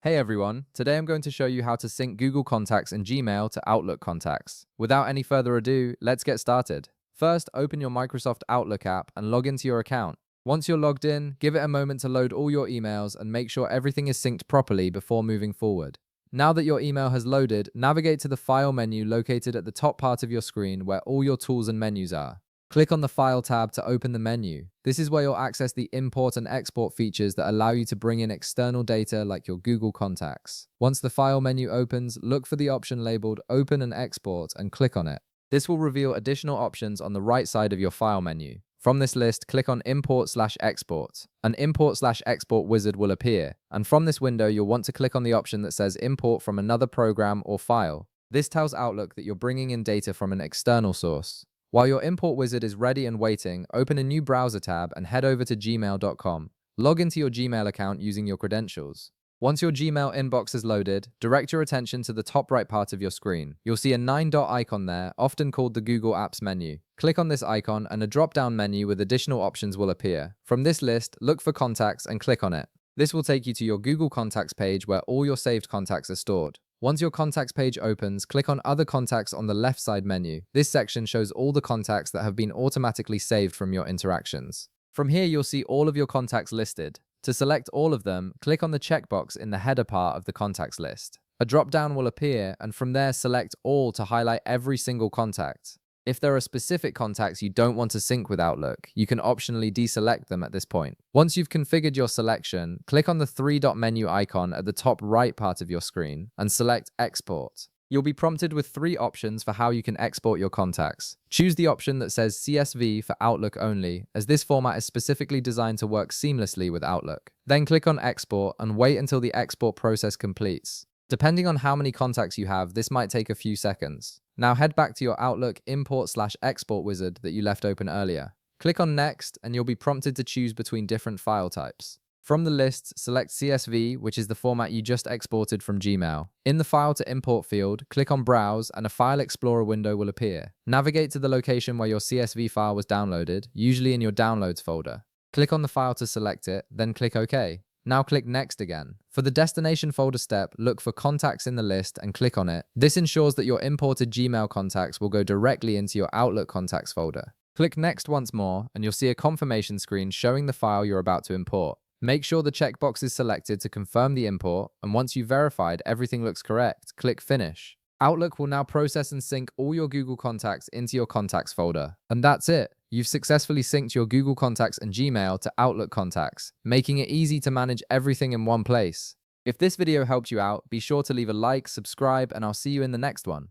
Hey everyone, today I'm going to show you how to sync Google Contacts and Gmail to Outlook contacts. Without any further ado, let's get started. First, open your Microsoft Outlook app and log into your account. Once you're logged in, give it a moment to load all your emails and make sure everything is synced properly before moving forward. Now that your email has loaded, navigate to the File menu located at the top part of your screen where all your tools and menus are. Click on the File tab to open the menu. This is where you'll access the import and export features that allow you to bring in external data like your Google Contacts. Once the File menu opens, look for the option labeled Open and Export and click on it. This will reveal additional options on the right side of your File menu. From this list, click on Import/Export. An Import/Export wizard will appear, and from this window, you'll want to click on the option that says Import from another program or file. This tells Outlook that you're bringing in data from an external source. While your import wizard is ready and waiting, open a new browser tab and head over to gmail.com. Log into your Gmail account using your credentials. Once your Gmail inbox is loaded, direct your attention to the top right part of your screen. You'll see a 9-dot icon there, often called the Google Apps menu. Click on this icon and a drop-down menu with additional options will appear. From this list, look for Contacts and click on it. This will take you to your Google Contacts page where all your saved contacts are stored. Once your contacts page opens, click on Other Contacts on the left side menu. This section shows all the contacts that have been automatically saved from your interactions. From here, you'll see all of your contacts listed. To select all of them, click on the checkbox in the header part of the contacts list. A drop-down will appear, and from there, select All to highlight every single contact. If there are specific contacts you don't want to sync with Outlook, you can optionally deselect them at this point. Once you've configured your selection, click on the 3-dot menu icon at the top right part of your screen and select Export. You'll be prompted with 3 options for how you can export your contacts. Choose the option that says CSV for Outlook only, as this format is specifically designed to work seamlessly with Outlook. Then click on Export and wait until the export process completes. Depending on how many contacts you have, this might take a few seconds. Now head back to your Outlook Import/Export wizard that you left open earlier. Click on Next and you'll be prompted to choose between different file types. From the list, select CSV, which is the format you just exported from Gmail. In the File to Import field, click on Browse and a File Explorer window will appear. Navigate to the location where your CSV file was downloaded, usually in your Downloads folder. Click on the file to select it, then click OK. Now click Next again. For the destination folder step, look for Contacts in the list and click on it. This ensures that your imported Gmail contacts will go directly into your Outlook Contacts folder. Click Next once more, and you'll see a confirmation screen showing the file you're about to import. Make sure the checkbox is selected to confirm the import, and once you've verified everything looks correct, click Finish. Outlook will now process and sync all your Google Contacts into your Contacts folder. And that's it. You've successfully synced your Google Contacts and Gmail to Outlook Contacts, making it easy to manage everything in one place. If this video helped you out, be sure to leave a like, subscribe, and I'll see you in the next one.